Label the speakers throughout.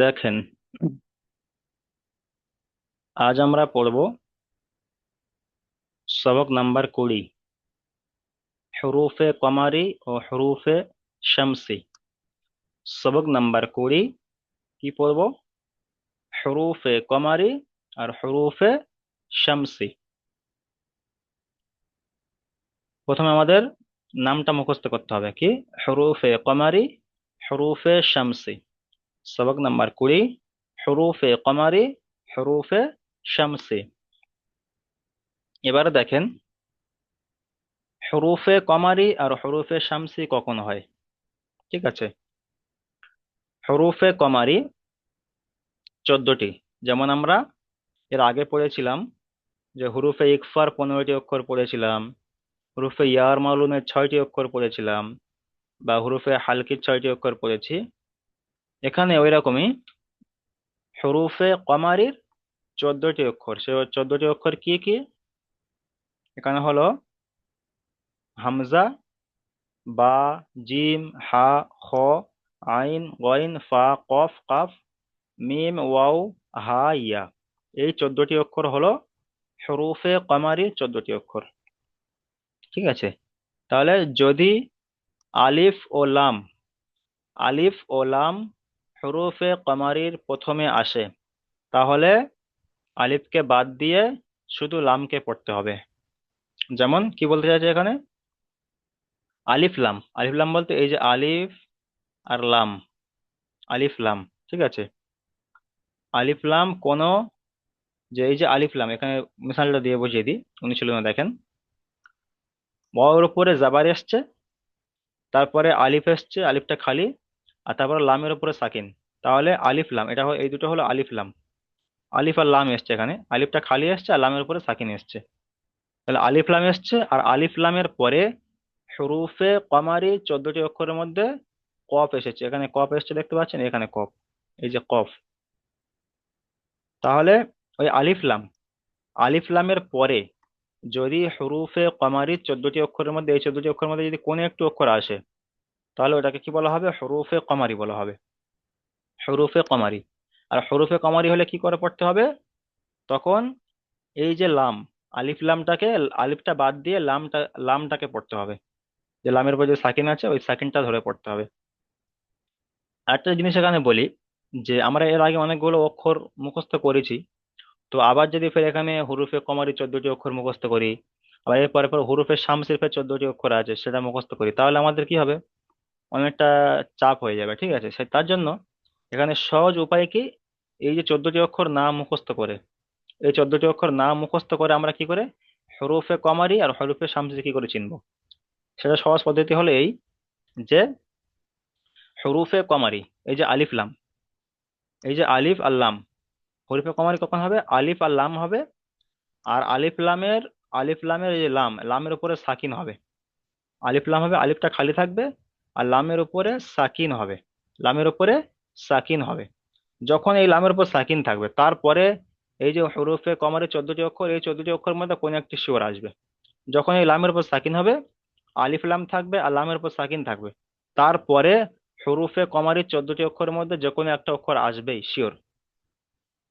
Speaker 1: দেখেন, আজ আমরা পড়ব সবক নাম্বার 20, হরুফে কমারি ও হরুফে শামসি। সবক নাম্বার 20 কি পড়ব? হরুফে কমারি আর হরুফে শামসি। প্রথমে আমাদের নামটা মুখস্থ করতে হবে, কি? হরুফে কমারি, হরুফে শামসি। সবক নাম্বার 20, হরুফে কমারি, হরুফে শামসি। এবারে দেখেন, হরুফে কমারি আর হরুফে শামসি কখন হয়। ঠিক আছে, হরুফে কমারি 14টি। যেমন আমরা এর আগে পড়েছিলাম যে হুরুফে ইকফার 15টি অক্ষর পড়েছিলাম, হুরুফে ইয়ার মালুমের 6টি অক্ষর পড়েছিলাম, বা হুরুফে হালকির 6টি অক্ষর পড়েছি। এখানে ওই রকমই হুরুফে কমারির 14টি অক্ষর। সে 14টি অক্ষর কি কি? এখানে হলো হামজা, বা, জিম, হা, খ, আইন, গইন, ফা, কফ, কাফ, মিম, ওয়াও, হা, ইয়া। এই 14টি অক্ষর হলো হরুফে কমারির 14টি অক্ষর। ঠিক আছে, তাহলে যদি আলিফ ও লাম, আলিফ ও লাম হরুফে কমারির প্রথমে আসে, তাহলে আলিফকে বাদ দিয়ে শুধু লামকে পড়তে হবে। যেমন কি বলতে চাইছে এখানে? আলিফ লাম, আলিফ লাম বলতে এই যে আলিফ আর লাম, আলিফ লাম। ঠিক আছে, আলিফ লাম কোন, যে এই যে আলিফ লাম, এখানে মিসালটা দিয়ে বুঝিয়ে দিই, অনুশীলনে দেখেন। ওয়াওর উপরে জাবার এসছে, তারপরে আলিফ এসছে, আলিফটা খালি, আর তারপরে লামের উপরে সাকিন। তাহলে আলিফ লাম, এটা এই দুটো হলো আলিফ লাম। আলিফ আর লাম এসছে, এখানে আলিফটা খালি এসছে আর লামের উপরে সাকিন এসছে। তাহলে আলিফ লাম এসছে, আর আলিফ লামের পরে হরুফে কমারি 14টি অক্ষরের মধ্যে কফ এসেছে। এখানে কফ এসছে দেখতে পাচ্ছেন, এখানে কফ, এই যে কফ। তাহলে ওই আলিফ লাম, আলিফ লামের পরে যদি হরুফে কমারি 14টি অক্ষরের মধ্যে, এই 14টি অক্ষরের মধ্যে যদি কোনো একটি অক্ষর আসে, তাহলে ওটাকে কি বলা হবে? হরুফে কমারি বলা হবে, হরুফে কমারি। আর হরুফে কমারি হলে কি করে পড়তে হবে? তখন এই যে লাম, আলিফ লামটাকে, আলিফটা বাদ দিয়ে লামটাকে পড়তে হবে। যে লামের উপর যে সাকিন আছে, ওই সাকিনটা ধরে পড়তে হবে। আরেকটা জিনিস এখানে বলি, যে আমরা এর আগে অনেকগুলো অক্ষর মুখস্থ করেছি, তো আবার যদি ফের এখানে হুরুফে কমারি 14টি অক্ষর মুখস্থ করি, আবার এর পরে পর হুরুফে শামসির ফের 14টি অক্ষর আছে সেটা মুখস্থ করি, তাহলে আমাদের কি হবে? অনেকটা চাপ হয়ে যাবে। ঠিক আছে, তার জন্য এখানে সহজ উপায় কি? এই যে 14টি অক্ষর না মুখস্থ করে, এই 14টি অক্ষর না মুখস্থ করে আমরা কি করে হরুফে কমারি আর হরুফে শামসি কি করে চিনবো? সেটা সহজ পদ্ধতি হলো এই, যে হরুফে কমারি, এই যে আলিফ লাম, এই যে আলিফ আর লাম, হরুফে কমারি কখন হবে? আলিফ আর লাম হবে, আর আলিফ লামের এই যে লাম, লামের উপরে সাকিন হবে। আলিফ লাম হবে, আলিফটা খালি থাকবে, আর লামের উপরে সাকিন হবে, লামের উপরে সাকিন হবে। যখন এই লামের উপর সাকিন থাকবে, তারপরে এই যে হরুফে কমারের 14টি অক্ষর, এই 14টি অক্ষরের মধ্যে কোন একটি শিওর আসবে। যখন এই লামের উপর সাকিন হবে, আলিফ লাম থাকবে আর লামের উপর সাকিন থাকবে, তারপরে হরুফে কমারির 14টি অক্ষরের মধ্যে যে কোনো একটা অক্ষর আসবেই শিওর।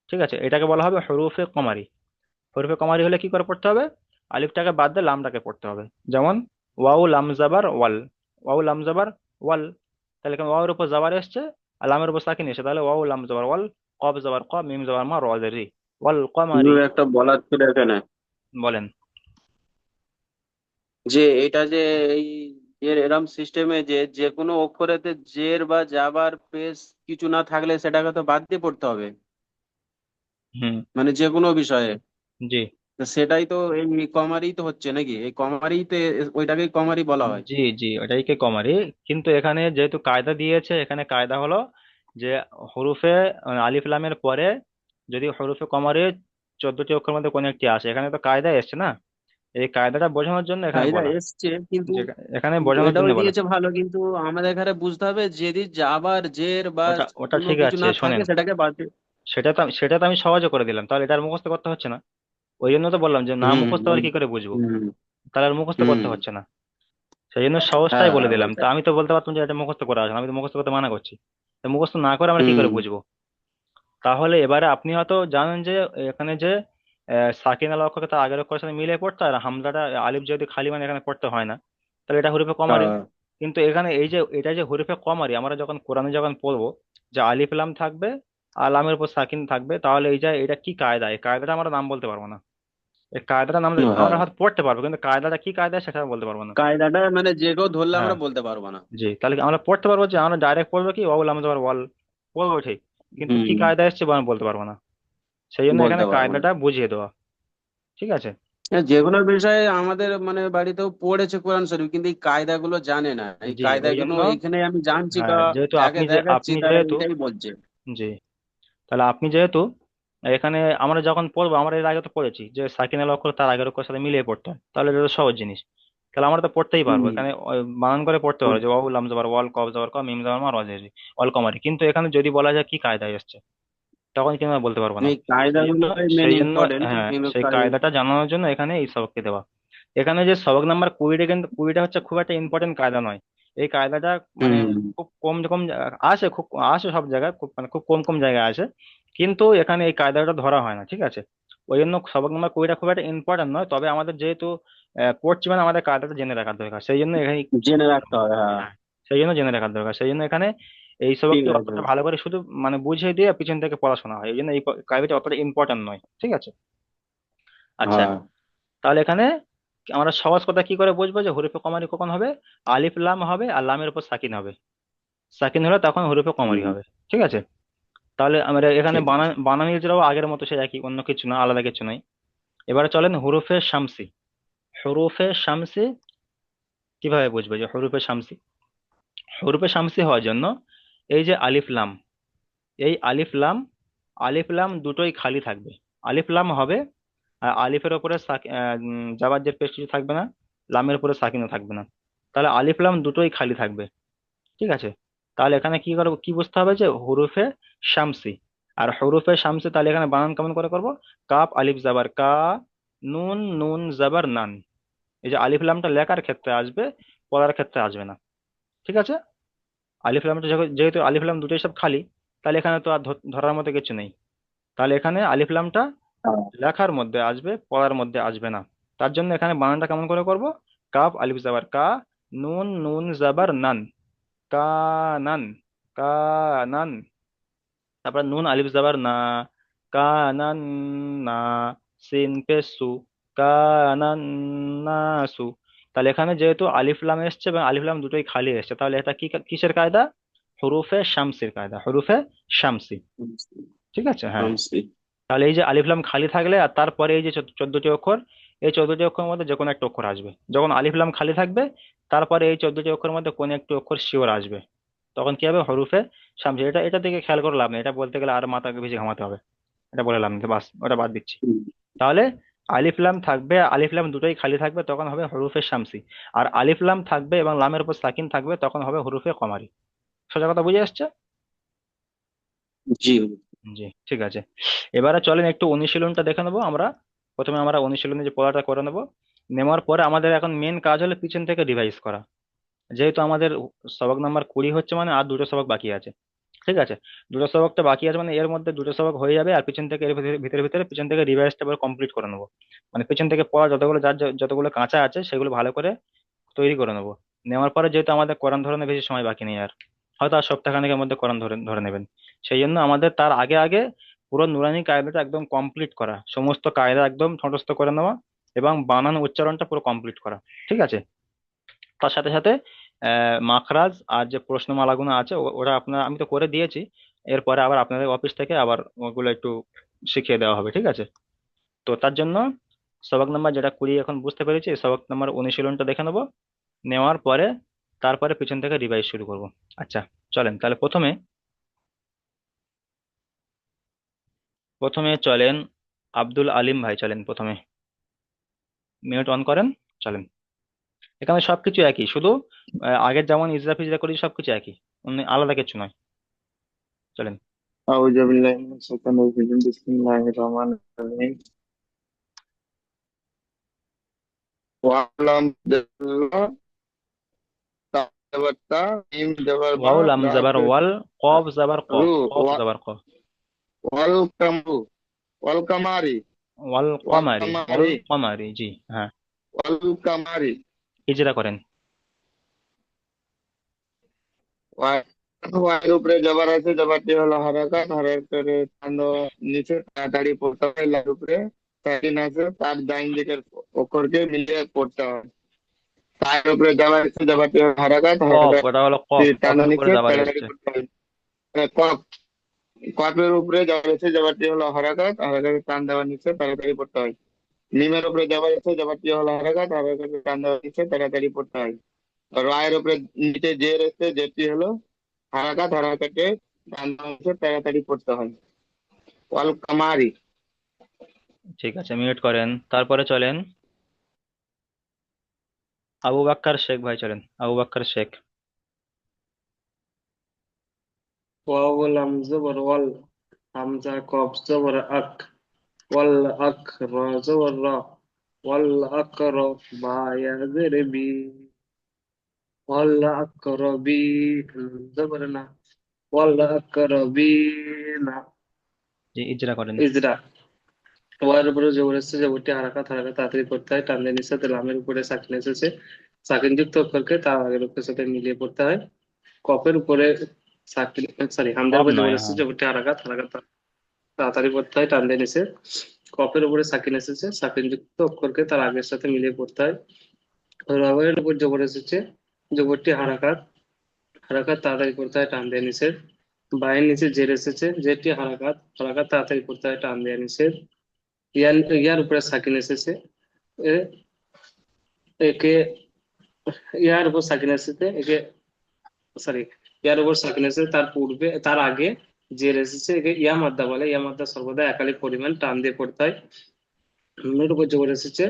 Speaker 1: ঠিক আছে, এটাকে বলা হবে হরুফে কমারি। হরুফে কমারি হলে কি করে পড়তে হবে? আলিফটাকে বাদ দিয়ে লামটাকে পড়তে হবে। যেমন ওয়াউ লাম জাবার ওয়াল, ওয়াউ লাম জাবার ওয়াল। তাহলে এখানে ওয়াউর উপর জাবার এসছে আর লামের উপর সাকিন এসে, তাহলে ওয়াউ লাম জাবার ওয়াল, কফ জাবার ক, মিম জাবার মা, র জের রি, ওয়াল
Speaker 2: কিন্তু
Speaker 1: কমারি।
Speaker 2: একটা বলার ছিল এখানে,
Speaker 1: বলেন।
Speaker 2: যে এটা যে এই এর এরম সিস্টেমে যে যে কোনো অক্ষরেতে জের বা জাবার পেশ কিছু না থাকলে সেটাকে তো বাদ দিয়ে পড়তে হবে,
Speaker 1: হুম।
Speaker 2: মানে যে কোনো বিষয়ে।
Speaker 1: জি
Speaker 2: তো সেটাই তো এই কমারই তো হচ্ছে নাকি, এই কমারই তো ওইটাকেই কমারই বলা হয়।
Speaker 1: জি জি, ওটাই কে কমারি। কিন্তু এখানে যেহেতু কায়দা দিয়েছে, এখানে কায়দা হলো যে হরুফে আলিফ লামের পরে যদি হরুফে কমারে 14টি অক্ষরের মধ্যে কোনো একটি আসে, এখানে তো কায়দা এসছে না, এই কায়দাটা বোঝানোর জন্য এখানে
Speaker 2: কায়দা
Speaker 1: বলা।
Speaker 2: এসছে কিন্তু,
Speaker 1: যে এখানে বোঝানোর
Speaker 2: এটাও
Speaker 1: জন্য বলা।
Speaker 2: দিয়েছে ভালো, কিন্তু আমাদের এখানে বুঝতে হবে যদি জাবার জের বা
Speaker 1: ওটা ওটা
Speaker 2: কোনো
Speaker 1: ঠিক
Speaker 2: কিছু
Speaker 1: আছে,
Speaker 2: না থাকে
Speaker 1: শোনেন,
Speaker 2: সেটাকে বাদ দিয়ে।
Speaker 1: সেটা তো আমি সহজে করে দিলাম, তাহলে এটা আর মুখস্থ করতে হচ্ছে না। ওই জন্য তো বললাম যে না
Speaker 2: হুম
Speaker 1: মুখস্থ করে কি করে বুঝবো,
Speaker 2: হুম
Speaker 1: তাহলে আর মুখস্থ
Speaker 2: হুম।
Speaker 1: করতে হচ্ছে না। সেই জন্য সহজটাই
Speaker 2: হ্যাঁ
Speaker 1: বলে দিলাম। তা
Speaker 2: ওইটাই।
Speaker 1: আমি তো বলতে পারতাম যে এটা মুখস্থ করা আছে না, আমি তো মুখস্থ করতে মানা করছি। তো মুখস্থ না করে আমরা কি করে
Speaker 2: হুম
Speaker 1: বুঝবো? তাহলে এবারে আপনি হয়তো জানেন যে এখানে যে সাকিন আল অক্ষরকে তার আগের অক্ষরের সাথে মিলিয়ে পড়তে হয়, আর হামজাটা আলিফ যদি খালি মানে এখানে পড়তে হয় না, তাহলে এটা হরফে কমারি।
Speaker 2: হ্যাঁ
Speaker 1: কিন্তু এখানে এই যে এটা যে হরফে কমারি, আমরা যখন কোরআনে যখন পড়বো যে আলিফ লাম থাকবে আর লামের উপর সাকিন থাকবে, তাহলে এই যে এটা কি কায়দা, এই কায়দাটা আমরা নাম বলতে পারবো না। এই কায়দাটা নাম আমরা
Speaker 2: হ্যাঁ,
Speaker 1: হয়তো পড়তে পারবো, কিন্তু কায়দাটা কি কায়দা সেটা বলতে পারবো না।
Speaker 2: কায়দাটা মানে যে কেউ ধরলে
Speaker 1: হ্যাঁ,
Speaker 2: আমরা বলতে পারবো না।
Speaker 1: জি, তাহলে কি আমরা পড়তে পারবো যে আমরা ডাইরেক্ট পড়বো কি ওয়াউল হামজা বার ওয়াল, পড়বো ঠিক, কিন্তু কি
Speaker 2: হুম,
Speaker 1: কায়দা এসছে আমরা বলতে পারবো না। সেই জন্য এখানে
Speaker 2: বলতে পারবো না।
Speaker 1: কায়দাটা বুঝিয়ে দেওয়া। ঠিক আছে।
Speaker 2: যে কোনো বিষয়ে আমাদের মানে বাড়িতেও পড়েছে কোরআন শরীফ, কিন্তু এই কায়দাগুলো জানে না। এই
Speaker 1: জি, ওই
Speaker 2: কায়দাগুলো
Speaker 1: জন্য,
Speaker 2: এইখানে আমি জানছি
Speaker 1: হ্যাঁ,
Speaker 2: কা
Speaker 1: যেহেতু
Speaker 2: যাকে
Speaker 1: আপনি যে
Speaker 2: দেখাচ্ছি
Speaker 1: আপনি
Speaker 2: তারা
Speaker 1: যেহেতু,
Speaker 2: এটাই বলছে।
Speaker 1: জি, তাহলে আপনি যেহেতু এখানে আমরা যখন পড়বো, আমরা এর আগে তো পড়েছি যে সাকিনের অক্ষর তার আগের অক্ষরের সাথে মিলিয়ে পড়তে হয়, তাহলে এটা তো সহজ জিনিস। তাহলে আমরা তো পড়তেই পারবো,
Speaker 2: হুম,
Speaker 1: এখানে ওই বানান করে পড়তে পারবো যে ওয়াউল হামজা বার ওয়াল কফ জবর ক মিম জবর মা র জের ওয়াল কমারি। কিন্তু এখানে যদি বলা যায় কি কায়দায় এসছে, তখন কিন্তু আমরা বলতে পারবো না।
Speaker 2: এই
Speaker 1: সেই জন্য,
Speaker 2: কায়দাগুলোই মেন
Speaker 1: সেই জন্য
Speaker 2: ইম্পর্টেন্ট
Speaker 1: হ্যাঁ,
Speaker 2: এগুলো
Speaker 1: সেই কায়দাটা জানানোর জন্য এখানে এই সবককে দেওয়া। এখানে যে সবক নাম্বার 20টা, কিন্তু 20টা হচ্ছে খুব একটা ইম্পর্টেন্ট কায়দা নয়। এই কায়দাটা মানে
Speaker 2: হুম,
Speaker 1: খুব কম কম আসে, খুব আসে সব জায়গায়, খুব মানে খুব কম কম জায়গায় আসে, কিন্তু এখানে এই কায়দাটা ধরা হয় না। ঠিক আছে। ওই জন্য সবক নাম্বার 20টা খুব একটা ইম্পর্টেন্ট নয়, তবে আমাদের যেহেতু পড়ছি মানে আমাদের কায়দাটা জেনে রাখার দরকার, সেই জন্য এখানে,
Speaker 2: জেনে রাখতে হবে, হ্যাঁ।
Speaker 1: হ্যাঁ, সেই জন্য জেনে রাখার দরকার, সেই জন্য এখানে এই
Speaker 2: ঠিক
Speaker 1: সবকটি
Speaker 2: আছে।
Speaker 1: অতটা ভালো করে শুধু মানে বুঝিয়ে দিয়ে পিছন থেকে পড়াশোনা হয়, এই জন্য এই কায়দাটা অতটা ইম্পর্টেন্ট নয়। ঠিক আছে। আচ্ছা,
Speaker 2: হ্যাঁ,
Speaker 1: তাহলে এখানে আমরা সহজ কথা কি করে বুঝবো যে হরফে কমারি কখন হবে? আলিফ লাম হবে আর লামের উপর সাকিন হবে, সাকিন হলে তখন হরফে কমারি
Speaker 2: হুম,
Speaker 1: হবে। ঠিক আছে। তাহলে আমরা এখানে
Speaker 2: ঠিক আছে।
Speaker 1: বানান ইজরাও আগের মতো সে একই, অন্য কিছু না, আলাদা কিছু নাই। এবারে চলেন হরফে শামসি। হরফে শামসি কিভাবে বুঝবো যে হরফে শামসি? হরফে শামসি হওয়ার জন্য এই যে আলিফ লাম, এই আলিফ লাম, আলিফ লাম দুটোই খালি থাকবে। আলিফ লাম হবে আর আলিফের ওপরে জাবার জের পেশ কিছু থাকবে না, লামের উপরে সাকিনও থাকবে না। তাহলে আলিফ লাম দুটোই খালি থাকবে। ঠিক আছে। তাহলে এখানে কি করবো, কি বুঝতে হবে যে হরুফে শামসি। আর হরুফে শামসি তাহলে এখানে বানান কেমন করে করব? কাপ আলিফ জাবার কা, নুন নুন জাবার নান। এই যে আলিফ লামটা লেখার ক্ষেত্রে আসবে, পড়ার ক্ষেত্রে আসবে না। ঠিক আছে। আলিফ লামটা যেহেতু আলিফ লাম দুটোই সব খালি, তাহলে এখানে তো আর ধরার মতো কিছু নেই। তাহলে এখানে আলিফ লামটা
Speaker 2: হ্যাঁ,
Speaker 1: লেখার মধ্যে আসবে, পড়ার মধ্যে আসবে না। তার জন্য এখানে বানানটা কেমন করে করব? কাফ আলিফ জাবার কা, নুন নুন জাবার নান, কানান, কানান। তারপর নুন আলিফ জাবার না, কানান না, সিন পেসু, কানান নাসু। তাহলে এখানে যেহেতু আলিফ লাম এসছে এবং আলিফ লাম দুটোই খালি এসছে, তাহলে এটা কি কিসের কায়দা? হরুফে শামসির কায়দা, হরুফে শামসি। ঠিক আছে, হ্যাঁ।
Speaker 2: শামসি।
Speaker 1: তাহলে এই যে আলিফ লাম খালি থাকলে আর তারপরে এই যে 14টি অক্ষর, এই 14টি অক্ষরের মধ্যে যে কোনো একটা অক্ষর আসবে। যখন আলিফ লাম খালি থাকবে, তারপরে এই 14টি অক্ষরের মধ্যে কোন একটি অক্ষর শিওর আসবে, তখন কি হবে? হরুফে শামসি। এটা দিকে খেয়াল করে লাভ নেই, এটা বলতে গেলে আর মাথাকে বেশি ঘামাতে হবে, এটা বলে লাভ নেই, বাস ওটা বাদ দিচ্ছি।
Speaker 2: হুম,
Speaker 1: তাহলে আলিফ লাম থাকবে, আলিফ লাম দুটোই খালি থাকবে, তখন হবে হরুফে শামসি। আর আলিফ লাম থাকবে এবং লামের উপর সাকিন থাকবে, তখন হবে হরুফে কমারি। সোজা কথা বুঝে আসছে?
Speaker 2: জি।
Speaker 1: জি, ঠিক আছে। এবারে চলেন একটু অনুশীলনটা দেখে নেবো আমরা। প্রথমে আমরা অনুশীলনে যে পড়াটা করে নেবো, নেওয়ার পরে আমাদের এখন মেন কাজ হলো পিছন থেকে রিভাইজ করা। যেহেতু আমাদের সবক নাম্বার 20 হচ্ছে মানে আর দুটো সবক বাকি আছে। ঠিক আছে। দুটো সবকটা বাকি আছে মানে এর মধ্যে দুটো সবক হয়ে যাবে, আর পিছন থেকে এর ভিতরে ভিতরে ভিতরে পিছন থেকে রিভাইজটা এবার কমপ্লিট করে নেবো। মানে পিছন থেকে পড়া যতগুলো যতগুলো কাঁচা আছে সেগুলো ভালো করে তৈরি করে নেবো। নেওয়ার পরে যেহেতু আমাদের কোরআন ধরনের বেশি সময় বাকি নেই আর, হয়তো আর সপ্তাহখানেকের মধ্যে কোরআন ধরে ধরে নেবেন। সেই জন্য আমাদের তার আগে আগে পুরো নুরানি কায়দাটা একদম কমপ্লিট করা, সমস্ত কায়দা একদম ঠোঁটস্থ করে নেওয়া এবং বানান উচ্চারণটা পুরো কমপ্লিট করা। ঠিক আছে। তার সাথে সাথে মাখরাজ আর যে প্রশ্নমালাগুলো আছে ওটা আপনারা, আমি তো করে দিয়েছি, এরপরে আবার আপনাদের অফিস থেকে আবার ওগুলো একটু শিখিয়ে দেওয়া হবে। ঠিক আছে। তো তার জন্য সবক নাম্বার যেটা 20 এখন বুঝতে পেরেছি, সবক নাম্বার অনুশীলনটা দেখে নেবো। নেওয়ার পরে তারপরে পিছন থেকে রিভাইজ শুরু করব। আচ্ছা, চলেন তাহলে প্রথমে, চলেন আব্দুল আলিম ভাই, চলেন প্রথমে মিউট অন করেন। চলেন। এখানে সবকিছু একই, শুধু আগের যেমন ইজরা ফিজরা করি সবকিছু একই, আলাদা কিছু নয়। চলেন।
Speaker 3: أعوذ بالله من الشيطان الرجيم بسم الله الرحمن الرحيم وعلم الله جبرتا ميم جبر با
Speaker 1: ওয়াও লাম
Speaker 3: دال
Speaker 1: জাবার
Speaker 3: পেশ
Speaker 1: ওয়াল, কফ জাবার ক,
Speaker 3: রু
Speaker 1: কফ
Speaker 3: ওয়া
Speaker 1: জাবার ক।
Speaker 3: ওয়াল কামরু, ওয়াল কামারি,
Speaker 1: ওয়াল
Speaker 3: ওয়াল
Speaker 1: কমারি, ওয়াল
Speaker 3: কামারি,
Speaker 1: কমারি, জি হ্যাঁ।
Speaker 3: ওয়াল কামারি।
Speaker 1: ইজরা করেন।
Speaker 3: ওয়ার উপরে জবর আছে, জবরটি হলো হারাকাত, হারাকাতের টান দেওয়া নিচে তাড়াতাড়ি পড়তে হয়। লার উপরে সাকিন আছে, তার ডাইন দিকের অক্ষরকে মিলিয়ে পড়তে হয়। তার উপরে জবর আছে, জবরটি হলো হারাকাত,
Speaker 1: কফ,
Speaker 3: হারাকাত
Speaker 1: ওটা হলো কফ,
Speaker 3: টান
Speaker 1: কফের উপরে
Speaker 3: নিচে
Speaker 1: যাবার
Speaker 3: তাড়াতাড়ি
Speaker 1: এসছে।
Speaker 3: পড়তে হয়। কফ, কফের উপরে জবর আছে, জবরটি হলো হারাকাত, হারাকাতের টান দেওয়া নিচে তাড়াতাড়ি পড়তে হয়। মিমের উপরে জবর আছে, জবরটি হলো হারাকাত, হারাকাতের টান দেওয়া নিচে তাড়াতাড়ি পড়তে হয়। রায়ের উপরে নিচে জের আছে, জেরটি হলো হারাকাত, হারাকাতে টান দেওয়া নিচে তাড়াতাড়ি পড়তে হয়। ওয়াল কামারি।
Speaker 1: ঠিক আছে, মিউট করেন। তারপরে চলেন আবু বাক্কার শেখ ভাই, চলেন আবু বাক্কার শেখ।
Speaker 4: ওয়াও বললাম জবর ওয়াল, হামজা কফ জবর আক, ওয়াল আক, র জবর র, ওয়াল আকর, বা ইয়া জের বি, ওয়াল আকরবি, জবর না, ওয়াল আকরবি না।
Speaker 1: জি ইজরা করেন।
Speaker 4: ইজরা, ওয়ার উপরে জবর এসেছে, জবরটি হারাকাত, হারাকাত তাড়াতাড়ি করতে হয়। টান দিয়ে নিচে লামের উপরে সাকিন এসেছে, সাকিন যুক্ত অক্ষরকে তার আগের অক্ষরের সাথে মিলিয়ে পড়তে হয়। কফের উপরে সাকিন, সরি, হামদের
Speaker 1: কফ
Speaker 4: উপরে জবর
Speaker 1: নয়,
Speaker 4: এসেছে,
Speaker 1: হ্যাঁ।
Speaker 4: জবরটি হারাকাত, হারাকাত তাড়াতাড়ি পড়তে হয়। টান দিয়ে নিচে কফের উপরে সাকিন এসেছে, সাকিন যুক্ত অক্ষরকে তার আগের সাথে মিলিয়ে পড়তে হয়। রবের উপর জবর এসেছে, জবরটি হারাকাত, হারাকাত তাড়াতাড়ি করতে হয়। টান দিয়ে নিচে বায়ের নিচে জের এসেছে, জেরটি হারাকাত, হারাকাত তাড়াতাড়ি করতে হয়। টান দিয়ে নিচে ইয়ার, ইয়ার উপরে সাকিন এসেছে, এ একে, ইয়ার উপর সাকিন এসেছে একে, সরি, ইয়ার উপর সাকিন এসেছে, তার পূর্বে তার আগে জের এসেছে, একে ইয়া মাদ্দা বলে। ইয়া মাদ্দা সর্বদা একালি পরিমাণ, টান দিয়ে পড়তে হয়। নুনের উপর জবর এসেছে,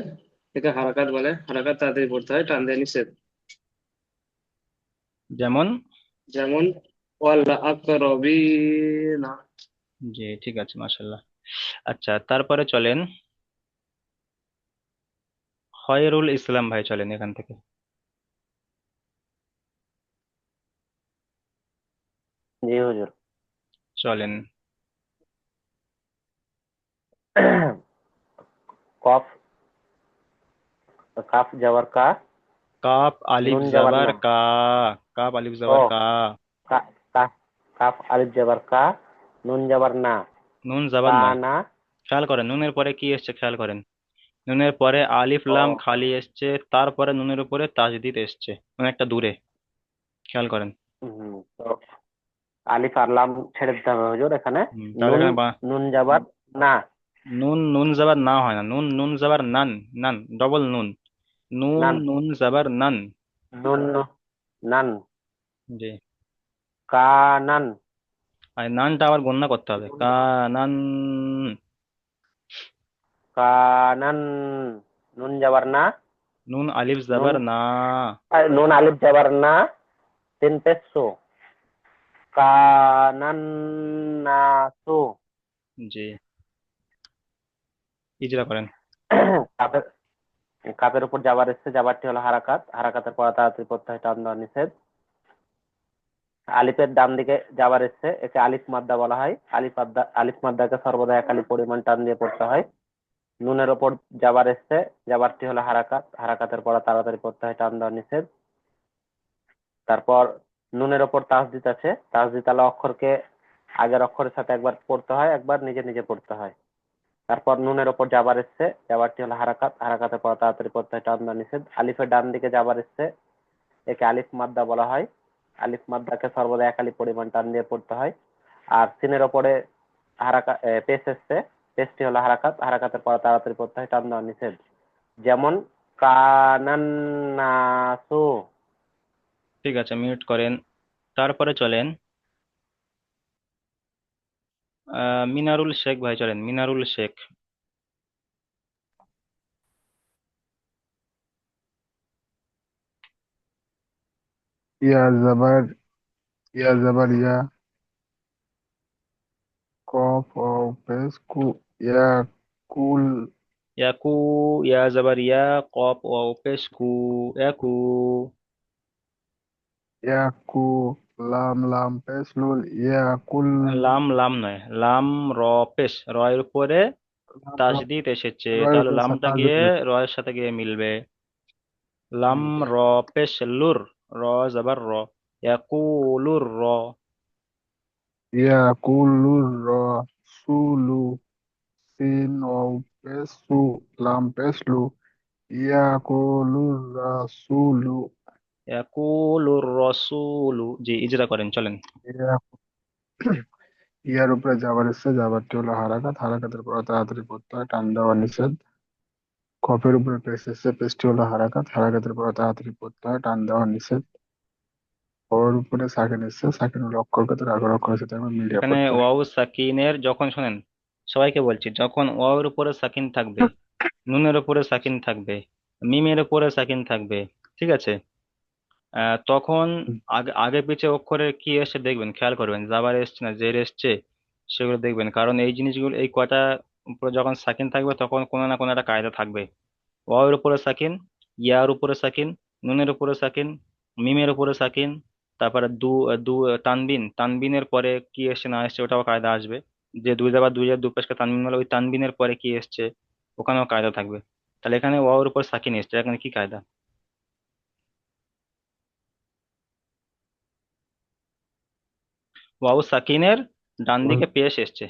Speaker 4: একে হারাকাত বলে, হারাকাত তাড়াতাড়ি পড়তে হয়। টান দিয়ে নিষেধ।
Speaker 1: যেমন।
Speaker 4: যেমন ওয়াল আকরবিনা।
Speaker 1: জি ঠিক আছে, মাশাল্লাহ। আচ্ছা, তারপরে চলেন খয়রুল ইসলাম ভাই, চলেন এখান থেকে।
Speaker 5: জি হুজুর।
Speaker 1: চলেন।
Speaker 5: কফ, কাফ জবর কা,
Speaker 1: কাপ আলিফ
Speaker 5: নুন জবর
Speaker 1: জবর
Speaker 5: না।
Speaker 1: কা। কাপ আলিফ
Speaker 5: ও,
Speaker 1: জবর কা।
Speaker 5: কাফ, কাফ আলিফ জবর কা, নুন জবর না,
Speaker 1: নুন জবর
Speaker 5: কা
Speaker 1: নয়।
Speaker 5: না।
Speaker 1: খেয়াল করেন নুনের পরে কি এসছে, খেয়াল করেন। নুনের পরে আলিফ
Speaker 5: ও,
Speaker 1: লাম খালি এসছে, তারপরে নুনের উপরে তাজদিদ এসছে অনেকটা দূরে। খেয়াল করেন।
Speaker 5: তো আলিফ আর লাম ছেড়ে দিতে হবে হুজুর এখানে।
Speaker 1: তাহলে
Speaker 5: নুন,
Speaker 1: এখানে
Speaker 5: নুন জবর না।
Speaker 1: নুন, নুন জবর না হয় না, নুন নুন জবর নান। নান, ডবল নুন। নুন
Speaker 5: নান,
Speaker 1: নুন জবর নান।
Speaker 5: নুন নান,
Speaker 1: জি।
Speaker 5: কানান,
Speaker 1: আর নানটা আবার গণনা করতে হবে, কানান।
Speaker 5: কানান, নুন জবর না,
Speaker 1: নুন আলিফ
Speaker 5: নুন,
Speaker 1: জবর না।
Speaker 5: নুন আলিফ জবর না, তিন পেশো, কানান নাসু।
Speaker 1: জি ইজরা করেন।
Speaker 5: কাপের, কাপের উপর জাবার এসছে, জাবারটি হলো হারাকাত, হারাকাতের পড়া তাড়াতাড়ি পড়তে হয়। টান দেওয়া নিষেধ। আলিফের ডান দিকে জাবার এসছে, একে আলিফ মাদ্দা বলা হয়। আলিফ মাদ্দা, আলিফ মাদ্দাকে সর্বদা একালি পরিমাণ টান দিয়ে পড়তে হয়। নুনের ওপর জাবার এসছে, জাবারটি হলো হারাকাত, হারাকাতের পড়া তাড়াতাড়ি পড়তে হয়। টান দেওয়া নিষেধ। তারপর নুনের ওপর তাসদিদ আছে, তাসদিদ আলা অক্ষরকে আগের অক্ষরের সাথে একবার পড়তে হয়, একবার নিজে নিজে পড়তে হয়। তারপর নুনের ওপর জাবার এসছে, জাবারটি হলো হারাকাত, হারাকাতের পড়া তাড়াতাড়ি পড়তে হয়। টান দেওয়া নিষেধ। আলিফের ডান দিকে জাবার এসছে, একে আলিফ মাদ্দা বলা হয়। আলিফ মাদ্দাকে সর্বদা একালি পরিমাণ টান দিয়ে পড়তে হয়। আর সিনের ওপরে হারাকাত, পেশ এসছে, পেশটি হলো হারাকাত, হারাকাতের পড়া তাড়াতাড়ি পড়তে হয়। টান দেওয়া নিষেধ। যেমন কানান্নাসু।
Speaker 1: ঠিক আছে, মিউট করেন। তারপরে চলেন মিনারুল শেখ ভাই, চলেন মিনারুল শেখ।
Speaker 6: या जबर, या जबर या, कॉफ और पेश कु, या कुल,
Speaker 1: ইয়াকু, ইয়া জবর ইয়া, কপ ও পেশ কু, ইয়াকু।
Speaker 6: ইয়াকু লাম লাম পেশ লুল ইয়াকুল
Speaker 1: লাম লাম নয়, লাম র পেশ, র এর উপরে
Speaker 6: লাম লাম
Speaker 1: তাসদিদ এসেছে,
Speaker 6: রয়ের
Speaker 1: তাহলে
Speaker 6: উপর
Speaker 1: লামটা
Speaker 6: সাতাশ
Speaker 1: গিয়ে র এর সাথে গিয়ে মিলবে। লাম র পেশ লুর, র জবর র, ইয়াকুলুর র।
Speaker 6: ইয়াকুলুর রাসূলু সিন ওয়াও পেশ সু লাম পেশ লু ইয়াকুলুর রাসূলু
Speaker 1: ইয়াকুলুর রাসূলু। জি, ইজরা করেন, চলেন।
Speaker 6: ইয়া- ইয়ার উপরে যাবার এসছে, যাবারটি হলো হারাকাত, হারাকাতের পর তাড়াতাড়ি পড়তে হয়, টান দেওয়া নিষেধ। কফের উপরে পেশ এসছে, পেশটি হলো হারাকাত, হারাকাতের পর তাড়াতাড়ি পড়তে হয়, টান দেওয়া নিষেধ। ওর উপরে সাকিন এসছে, সাকিনের অক্ষরকে তার আগের অক্ষরের সাথে আমরা মিলিয়ে
Speaker 1: এখানে
Speaker 6: পড়তে হয়।
Speaker 1: ওয়াও সাকিনের যখন, শোনেন সবাইকে বলছি, যখন ওয়াও এর উপরে সাকিন থাকবে, নুনের উপরে সাকিন থাকবে, মিমের উপরে সাকিন থাকবে, ঠিক আছে, তখন আগে আগে পিছে অক্ষরের কি এসে দেখবেন, খেয়াল করবেন, জাবার এসছে না জের এসছে, সেগুলো দেখবেন, কারণ এই জিনিসগুলো, এই কয়টা উপরে যখন সাকিন থাকবে তখন কোনো না কোনো একটা কায়দা থাকবে। ওয়াও এর উপরে সাকিন, ইয়ার উপরে সাকিন, নুনের উপরে সাকিন, মিমের উপরে সাকিন, তারপরে দু দু তানবিন, তানবিনের পরে কি এসছে না এসছে ওটাও কায়দা আসবে। যে দুই জায়গা দুই জায়গা দুপাশকে তানবিন বলে, ওই তানবিনের পরে কি এসছে ওখানেও কায়দা থাকবে। তাহলে এখানে ওয়াও এর উপর সাকিন এসছে, এখানে কি কায়দা? ওয়াও সাকিনের ডান দিকে পেশ এসছে,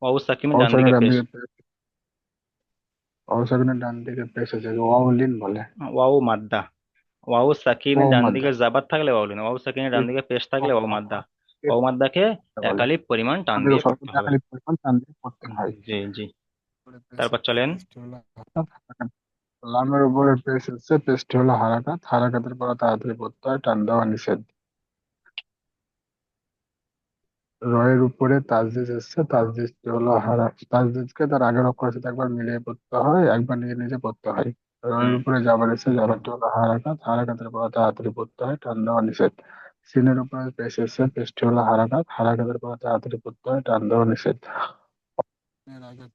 Speaker 1: ওয়াও সাকিনের ডান দিকে
Speaker 6: অবসানের ডান
Speaker 1: পেশ।
Speaker 6: দিকে অবসানের ডান দিকে পেশ আছে, ওয়াউলিন বলে।
Speaker 1: ওয়াও মাদ্দা, ওয়াও সাকিনের
Speaker 6: ওয়াও
Speaker 1: ডান
Speaker 6: মাদ্দা
Speaker 1: দিকে জাবাত থাকলে ওয়াও লিন, ওয়াও সাকিনের ডান দিকে পেশ থাকলে ওয়াও মাদ্দা। ওয়াও মাদ্দাকে
Speaker 6: বলে।
Speaker 1: একালিপ পরিমাণ টান
Speaker 6: আমাদের
Speaker 1: দিয়ে পড়তে
Speaker 6: সর্বদা
Speaker 1: হবে।
Speaker 6: খালি পরিমাণ টান দিয়ে পড়তে হয়।
Speaker 1: জি জি।
Speaker 6: উপরে পেশ
Speaker 1: তারপর
Speaker 6: এসছে,
Speaker 1: চলেন।
Speaker 6: পেশটি হলো হারাকাত। লামের উপরে পেশ এসছে, পেশটি হলো হারাকাত, হারাকাতের পর তাড়াতাড়ি পড়তে হয়, টান দেওয়া নিষেধ। রয়ের উপরে তাসদিদ এসছে, তাসদিদটি হলো তাসদিদকে তার আগের অক্ষরের সাথে একবার মিলিয়ে পড়তে হয়, একবার নিজে নিজে পড়তে হয়। রয়ের
Speaker 1: হুম।
Speaker 6: উপরে যাবার এসছে, যাবারটি হলো হারাকাত, হারাকাতের পর তাড়াতাড়ি পড়তে হয়, টান দেওয়া নিষেধ। সিনের উপরে পেশ এসছে, পেশটি হলো হারাকাত, হারাকাতের পর তাড়াতাড়ি পড়তে হয়, টান দেওয়া নিষেধ। এর আগে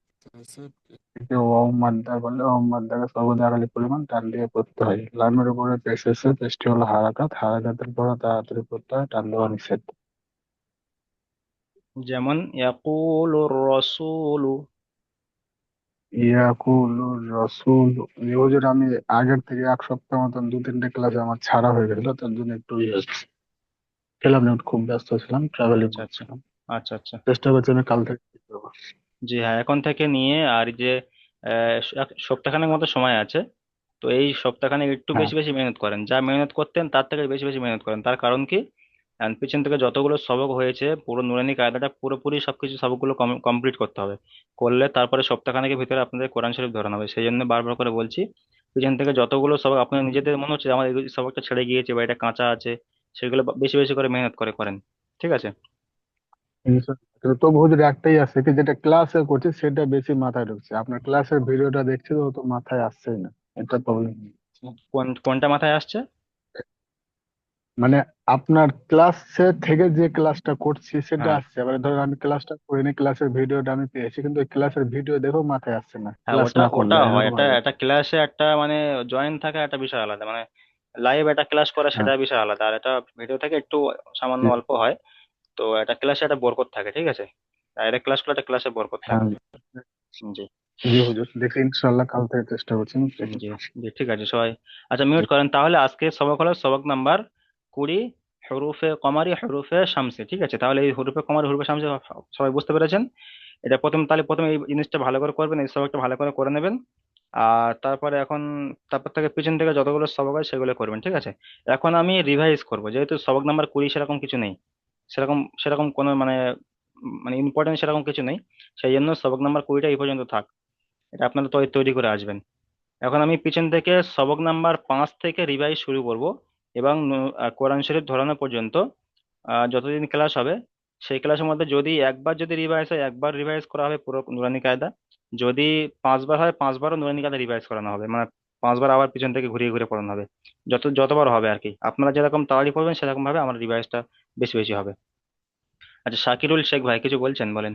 Speaker 6: এসে একে ওয়াও মাদ্দা বলে, ওয়াও মাদ্দাকে সর্বদা আকালি পরিমাণ টান দিয়ে পড়তে হয়। লামের উপরে পেশ এসছে, পেশটি হলো হারাকাত, হারাকাতের পর তাড়াতাড়ি পড়তে হয়, টান দেওয়া নিষেধ।
Speaker 1: যেমন ইয়াকুলুর রাসূলু।
Speaker 6: ইয়াকুলুর রসুল। হুজুর আমি আগের থেকে এক সপ্তাহ মতন 2-3টে ক্লাসে আমার ছাড়া হয়ে গেছিল, তার জন্য একটু ইয়ে হচ্ছে। ছিলাম না, খুব ব্যস্ত ছিলাম, ট্রাভেলিং
Speaker 1: আচ্ছা আচ্ছা।
Speaker 6: করছিলাম।
Speaker 1: আচ্ছা আচ্ছা।
Speaker 6: চেষ্টা করছি আমি কাল থেকে ঠিক করবো।
Speaker 1: জি হ্যাঁ, এখন থেকে নিয়ে আর এই যে সপ্তাহখানেক মতো সময় আছে, তো এই সপ্তাহখানেক একটু
Speaker 6: হ্যাঁ,
Speaker 1: বেশি বেশি মেহনত করেন, যা মেহনত করতেন তার থেকে বেশি বেশি মেহনত করেন। তার কারণ কি, পিছন থেকে যতগুলো সবক হয়েছে পুরো নুরানি কায়দাটা পুরোপুরি সবকিছু সবকগুলো কমপ্লিট করতে হবে। করলে তারপরে সপ্তাহখানেকের ভিতরে আপনাদের কোরআন শরীফ ধরানো হবে। সেই জন্য বারবার করে বলছি, পিছন থেকে যতগুলো সবক আপনার নিজেদের মনে হচ্ছে যে আমার এই সবকটা ছেড়ে গিয়েছে বা এটা কাঁচা আছে, সেগুলো বেশি বেশি করে মেহনত করে করেন। ঠিক আছে।
Speaker 6: কিন্তু তবু হুজুর একটাই আছে কি, যেটা ক্লাসে করছি সেটা বেশি মাথায় ঢুকছে, আপনার ক্লাসের ভিডিওটা দেখছি তো, তো মাথায় আসছেই না, এটা প্রবলেম।
Speaker 1: কোনটা মাথায় আসছে?
Speaker 6: মানে আপনার ক্লাসে থেকে যে ক্লাসটা করছি সেটা
Speaker 1: হ্যাঁ
Speaker 6: আসছে, এবারে ধরুন আমি ক্লাসটা করিনি, ক্লাসের ভিডিওটা আমি পেয়েছি, কিন্তু ওই ক্লাসের ভিডিও দেখেও মাথায় আসছে না,
Speaker 1: হ্যাঁ,
Speaker 6: ক্লাস
Speaker 1: ওটা
Speaker 6: না
Speaker 1: ওটা
Speaker 6: করলে
Speaker 1: হয়,
Speaker 6: এরকম
Speaker 1: এটা
Speaker 6: হয়ে যাচ্ছে।
Speaker 1: একটা ক্লাসে একটা মানে জয়েন থাকা একটা বিষয় আলাদা, মানে লাইভ একটা ক্লাস করা
Speaker 6: হ্যাঁ,
Speaker 1: সেটা বিষয় আলাদা, আর এটা ভিডিও থেকে একটু সামান্য
Speaker 6: জি,
Speaker 1: অল্প হয়। তো একটা ক্লাসে একটা বরকত থাকে, ঠিক আছে, ডাইরেক্ট ক্লাস করলে একটা ক্লাসে বরকত থাকে।
Speaker 6: হ্যাঁ,
Speaker 1: জি
Speaker 6: জি হুজুর, দেখি ইনশাল্লাহ কাল থেকে চেষ্টা করছি আমি দেখি।
Speaker 1: জি। জি ঠিক আছে সবাই। আচ্ছা মিউট করেন তাহলে। আজকে সবক হলো সবক নাম্বার 20, হরুফে কমারি হরুফে শামসি। ঠিক আছে, তাহলে এই হরুফে কমারি হরুফে শামসি সবাই বুঝতে পেরেছেন? এটা তাহলে প্রথমে এই জিনিসটা ভালো করে করবেন, এই সবকটা ভালো করে করে নেবেন। আর তারপরে তারপর থেকে পিছন থেকে যতগুলো সবক হয় সেগুলো করবেন, ঠিক আছে। এখন আমি রিভাইজ করব, যেহেতু সবক নাম্বার 20 সেরকম কিছু নেই, সেরকম সেরকম কোনো মানে মানে ইম্পর্টেন্ট সেরকম কিছু নেই, সেই জন্য সবক নাম্বার 20টা এই পর্যন্ত থাক। এটা আপনারা তৈরি করে আসবেন। এখন আমি পিছন থেকে সবক নাম্বার 5 থেকে রিভাইজ শুরু করব, এবং কোরআন শরীফ ধরানো পর্যন্ত যতদিন ক্লাস হবে, সেই ক্লাসের মধ্যে যদি একবার যদি রিভাইজ হয় একবার রিভাইজ করা হবে পুরো নুরানি কায়দা, যদি 5বার হয় 5বারও নুরানি কায়দা রিভাইজ করানো হবে, মানে 5বার আবার পিছন থেকে ঘুরিয়ে ঘুরিয়ে পড়ানো হবে। যতবার হবে আর কি, আপনারা যেরকম তাড়াতাড়ি পড়বেন সেরকম ভাবে আমার রিভাইজটা বেশি বেশি হবে। আচ্ছা, শাকিরুল শেখ ভাই কিছু বলছেন, বলেন।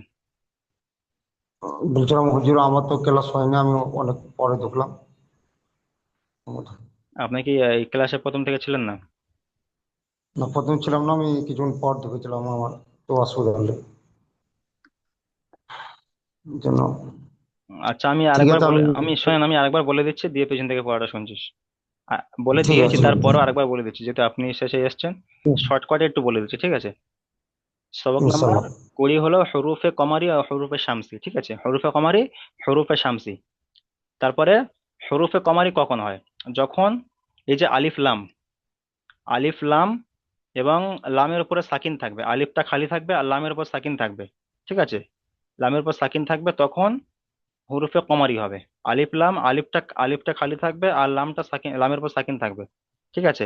Speaker 7: বলছিলাম হুজুর আমার তো ক্লাস হয়নি, আমি অনেক পরে ঢুকলাম।
Speaker 1: আপনি কি এই ক্লাসে প্রথম থেকে ছিলেন না?
Speaker 7: না, প্রথমে ছিলাম না, আমি কিছুক্ষণ পর ঢুকেছিলাম, আমার তো অসুবিধা হলো এই জন্য।
Speaker 1: আচ্ছা আমি
Speaker 7: ঠিক
Speaker 1: আরেকবার
Speaker 7: আছে,
Speaker 1: বলে,
Speaker 7: আমি
Speaker 1: আমি শোনেন, আমি আরেকবার বলে দিচ্ছি, দিয়ে পেছন থেকে পড়াটা শুনছিস। বলে
Speaker 7: ঠিক
Speaker 1: দিয়েছি,
Speaker 7: আছে।
Speaker 1: তারপরও আরেকবার বলে দিচ্ছি, যেহেতু আপনি শেষে এসেছেন, শর্টকাটে একটু বলে দিচ্ছি, ঠিক আছে? সবক নাম্বার
Speaker 7: ইনশাল্লাহ।
Speaker 1: 20 হলো হরুফে কমারি আর হরুফে শামসি, ঠিক আছে? হরুফে কমারি, হরুফে শামসি। তারপরে হরুফে কমারি কখন হয়? যখন এই যে আলিফ লাম, আলিফ লাম এবং লামের উপরে সাকিন থাকবে, আলিফটা খালি থাকবে আর লামের উপর সাকিন থাকবে, ঠিক আছে? লামের উপর সাকিন থাকবে, তখন হরুফে কমারি হবে। আলিফ লাম, আলিফটা খালি থাকবে আর লামটা সাকিন, লামের উপর সাকিন থাকবে, ঠিক আছে?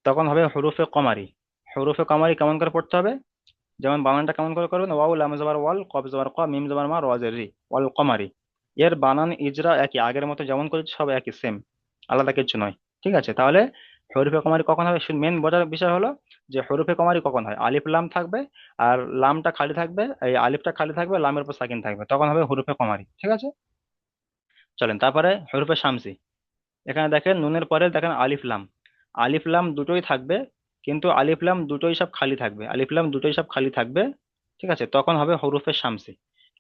Speaker 1: তখন হবে হরুফে কমারি। হরুফে কমারি কেমন করে পড়তে হবে? যেমন বানানটা কেমন করে করবেন, ওয়াও লাম জবর ওয়াল, কফ জবর ক, মিম জবর মা, র জের রি, ওয়াল কমারি। এর বানান ইজরা একই, আগের মতো যেমন করেছি সব একই, সেম, আলাদা কিছু নয়, ঠিক আছে? তাহলে হরফে কমারি কখন হবে? মেন বোঝার বিষয় হলো যে হরফে কমারি কখন হয়, আলিফ লাম থাকবে আর লামটা খালি থাকবে, এই আলিফটা খালি থাকবে, লামের উপর সাকিন থাকবে, তখন হবে হরফে কমারি, ঠিক আছে? চলেন তারপরে হরফে শামসি। এখানে দেখেন নুনের পরে দেখেন আলিফ লাম, আলিফ লাম দুটোই থাকবে, কিন্তু আলিফ লাম দুটোই সব খালি থাকবে, আলিফ লাম দুটোই সব খালি থাকবে, ঠিক আছে? তখন হবে হরুফে শামসি।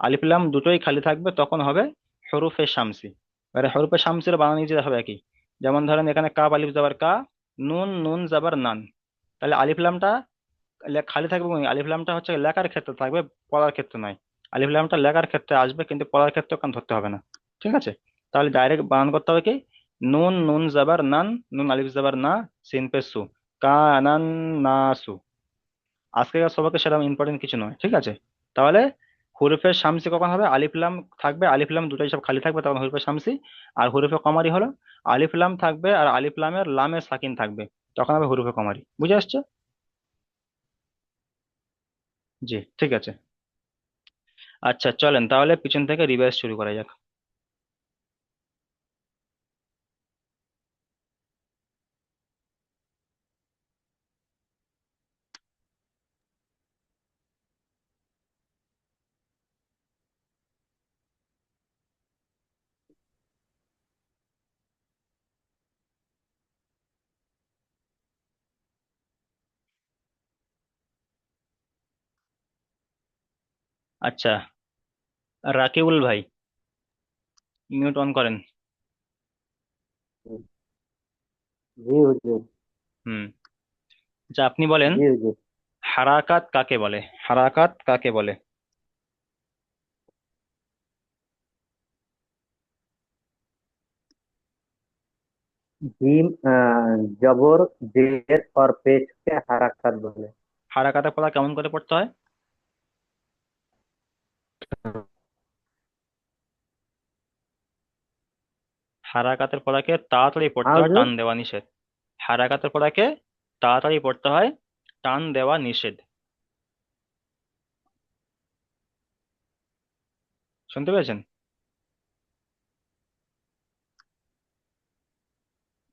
Speaker 1: আলিফ লাম দুটোই খালি থাকবে, তখন হবে হরুফে শামসি। এবারে হরুফে শামসির বানান যে হবে একই। যেমন ধরেন এখানে কাব আলিফ জাবার কা, নুন নুন জাবার নান। তাহলে আলিফ লামটা খালি থাকবে কোন? আলিফ লামটা হচ্ছে লেখার ক্ষেত্রে থাকবে, পড়ার ক্ষেত্রে নয়। আলিফ লামটা লেখার ক্ষেত্রে আসবে, কিন্তু পড়ার ক্ষেত্রে ওখানে ধরতে হবে না, ঠিক আছে? তাহলে ডাইরেক্ট বানান করতে হবে কি, নুন নুন জাবার নান, নুন আলিফ জাবার না, সিন পে সু, কানান নাসু। আজকের সবাইকে সেরকম ইম্পর্টেন্ট কিছু নয়, ঠিক আছে? তাহলে হুরুফে শামসি কখন হবে? আলিফ লাম থাকবে, আলিফ লাম দুটাই সব খালি থাকবে, তখন হুরুফে শামসি। আর হুরুফে কমারি হলো আলিফ লাম থাকবে আর আলিফ লামের লামে সাকিন থাকবে, তখন হবে হুরুফে কমারি। বুঝে আসছে? জি, ঠিক আছে। আচ্ছা চলেন তাহলে পিছন থেকে রিভাইজ শুরু করা যাক। আচ্ছা, রাকিবুল ভাই, মিউট অন করেন।
Speaker 5: জি হুজুর।
Speaker 1: হুম। আচ্ছা আপনি বলেন,
Speaker 5: জি হুজুর।
Speaker 1: হারাকাত কাকে বলে? হারাকাত কাকে বলে?
Speaker 5: জিম, জবর, জের और पेश के हरकत बोले।
Speaker 1: হারাকাতের পড়া কেমন করে পড়তে হয়? হারাকাতের পড়াকে তাড়াতাড়ি পড়তে
Speaker 5: हाँ
Speaker 1: হয়,
Speaker 5: हुजूर।
Speaker 1: টান দেওয়া নিষেধ। হারাকাতের পড়াকে তাড়াতাড়ি পড়তে হয়, টান দেওয়া নিষেধ। শুনতে পেয়েছেন?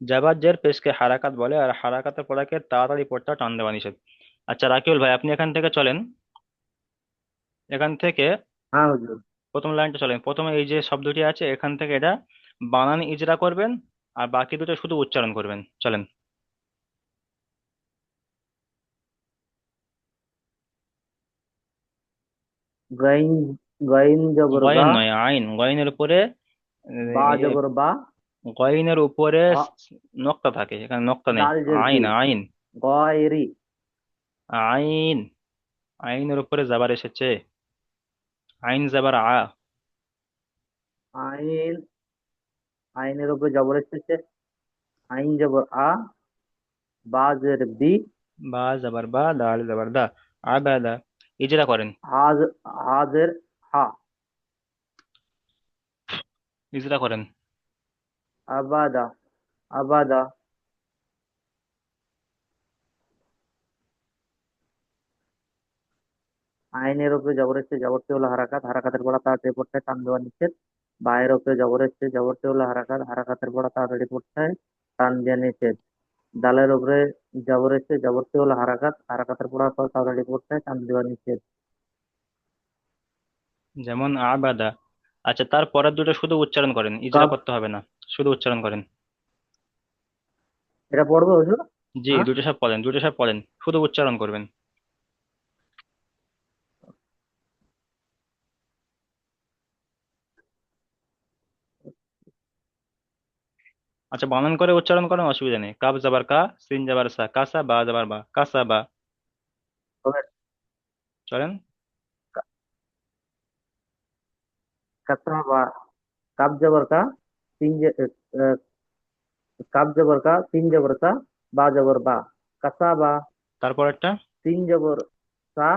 Speaker 1: জাবার জের পেশকে হারাকাত বলে, আর হারাকাতের পড়াকে তাড়াতাড়ি পড়তে হয়, টান দেওয়া নিষেধ। আচ্ছা রাকিবুল ভাই, আপনি এখান থেকে চলেন, এখান থেকে
Speaker 5: हाँ हुजूर।
Speaker 1: প্রথম লাইনটা চলেন। প্রথমে এই যে শব্দটি আছে এখান থেকে এটা বানান ইজরা করবেন, আর বাকি দুটো শুধু উচ্চারণ করবেন, চলেন।
Speaker 5: गइन, गइन जबर
Speaker 1: গয়েন
Speaker 5: गा,
Speaker 1: নয়, আইন। গয়েনের উপরে
Speaker 5: बा जबर बा,
Speaker 1: গয়েনের উপরে
Speaker 5: गा,
Speaker 1: নক্তা থাকে, এখানে নক্তা নেই।
Speaker 5: दाल जल्दी,
Speaker 1: আইন, আইন,
Speaker 5: गौरी,
Speaker 1: আইন। আইনের উপরে জাবার এসেছে, আইন জাবার আ।
Speaker 5: आइन, আইনের উপরে জবর এসেছে, আইন জবর আ, বাজের বি,
Speaker 1: বা জাবার বা, দাল জাবার দা, আবাদা। ইজরা করেন,
Speaker 5: হাজ, হাজের হা,
Speaker 1: ইজরা করেন।
Speaker 5: আবাদা, আবাদা, আইনের উপরে জবর এসেছে, জবরটি হলো হারাকাত, হারাকাতের পড়া তাড়াতাড়ি পড়তে হয়, টান দেওয়া নিষেধ। বায়ের উপরে জবর এসেছে, জবরটি হলো হারাকাত, হারাকাতের পড়া তাড়াতাড়ি পড়তে হয়, টান দেওয়া নিষেধ। দালের উপরে জবর এসেছে, জবরটি হলো হারাকাত, হারাকাতের পড়া তাড়াতাড়ি পড়তে হয়, টান দেওয়া নিষেধ।
Speaker 1: যেমন আবাদা। আচ্ছা তার পরের দুটো শুধু উচ্চারণ করেন, ইজরা
Speaker 5: কাব,
Speaker 1: করতে হবে না, শুধু উচ্চারণ করেন।
Speaker 5: এটা পড়বো হুজুর?
Speaker 1: জি,
Speaker 5: হ্যাঁ
Speaker 1: দুটো সব পড়েন, দুটো সব পড়েন, শুধু উচ্চারণ করবেন। আচ্ছা, বানান করে উচ্চারণ করেন, অসুবিধা নেই। কাব যাবার কা, সিন যাবার সা, কাসা, বা যাবার বা, কাসা বা।
Speaker 5: তবে
Speaker 1: চলেন।
Speaker 5: কাসাবা, কাব জবর কা, তিন আহ, কাব জবর কা, তিন জবর কা, বা জবর বা, কাসাবা,
Speaker 1: তারপর একটা
Speaker 5: তিন জবর সা,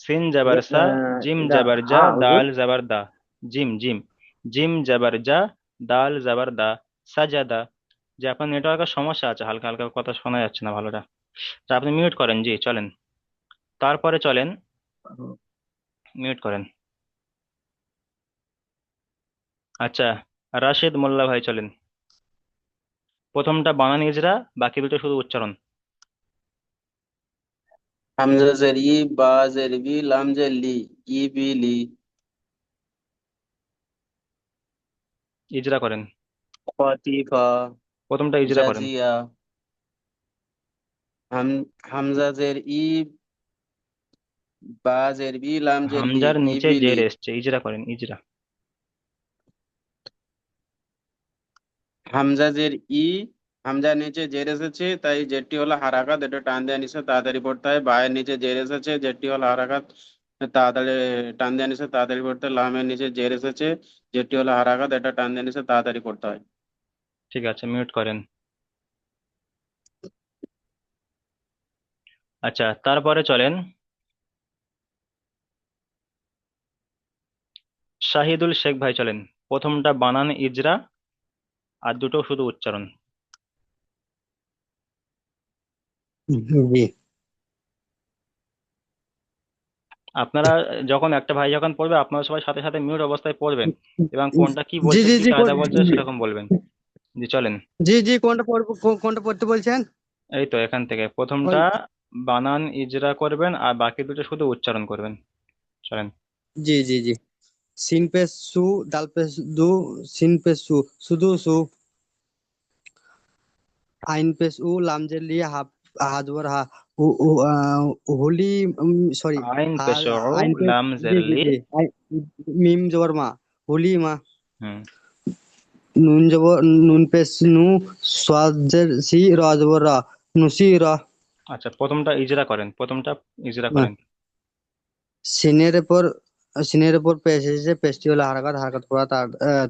Speaker 1: সিন যাবার সা, জিম যাবার যা,
Speaker 5: হ্যাঁ হুজুর।
Speaker 1: দাল যাবার দা। জিম জিম, জিম যাবার যা, দাল যাবার দা, সাজাদা। যে আপনার নেটওয়ার্কের সমস্যা আছে, হালকা হালকা কথা শোনা যাচ্ছে না ভালোটা। তা আপনি মিউট করেন, জি চলেন। তারপরে চলেন, মিউট করেন। আচ্ছা, রাশেদ মোল্লা ভাই চলেন। প্রথমটা বানান ইজরা, বাকি দুটো শুধু উচ্চারণ।
Speaker 2: হামজা জের ই, বা জের বি, লাম জের লি, ই বি লি।
Speaker 1: ইজরা করেন,
Speaker 2: খতিফা,
Speaker 1: প্রথমটা ইজরা করেন।
Speaker 2: জাজিয়া। হাম হামজা জের ই, বা জের বি, লাম জের লি,
Speaker 1: হামজার
Speaker 2: ই
Speaker 1: নিচে
Speaker 2: বি লি।
Speaker 1: জের এসছে, ইজরা করেন, ইজরা।
Speaker 2: হামজা জের ই, হামজার নিচে জের এসেছে তাই জেরটি হলো হারাকাত, এটা টান দেওয়া নিচে তাড়াতাড়ি পড়তে হয়। বায়ের নিচে জের এসেছে, জেরটি হলো হারাকাত, তাড়াতাড়ি টান দেওয়া নিচে তাড়াতাড়ি পড়তে হয়। লামের নিচে জের এসেছে, জেরটি হলো হারাকাত, এটা টান দেওয়া নিচে তাড়াতাড়ি পড়তে হয়।
Speaker 1: ঠিক আছে, মিউট করেন। আচ্ছা, তারপরে চলেন শাহিদুল শেখ ভাই চলেন। প্রথমটা বানান ইজরা, আর দুটো শুধু উচ্চারণ।
Speaker 7: জি।
Speaker 1: আপনারা যখন একটা ভাই যখন পড়বে, আপনারা সবাই সাথে সাথে মিউট অবস্থায় পড়বেন, এবং কোনটা কি
Speaker 7: জি
Speaker 1: বলছে,
Speaker 7: জি
Speaker 1: কি
Speaker 7: জি
Speaker 1: কায়দা বলছে সেরকম বলবেন। জি চলেন।
Speaker 7: জি জি কোনটা পড়বো, কোনটা পড়তে বলছেন?
Speaker 1: এই তো এখান থেকে প্রথমটা
Speaker 7: ওই
Speaker 1: বানান ইজরা করবেন, আর বাকি দুটো শুধু উচ্চারণ করবেন। চলেন।
Speaker 7: জি জি জি। সিন পে সু, দাল পে দু, সিন পে সু, শুধু সু, আইন পে উ, লাম জের লিয়ে হাফ, হাজবর হা, উ উ হুলি, সরি,
Speaker 1: আইন পেশ উ,
Speaker 7: আইন পে,
Speaker 1: লাম
Speaker 7: জি জি
Speaker 1: জেরলি।
Speaker 7: জি, মিম জবর মা, হুলি মা,
Speaker 1: হুম।
Speaker 7: নুন জবর, নুন পে নু, সোয়াদ জের সি, র জবর রা, নুসি রা।
Speaker 1: আচ্ছা, প্রথমটা ইজরা করেন, প্রথমটা ইজরা করেন।
Speaker 7: সিনের উপর, সিনের উপর পেশ এসেছে, পেশটি হলো হারাকাত, হারাকাত পড়া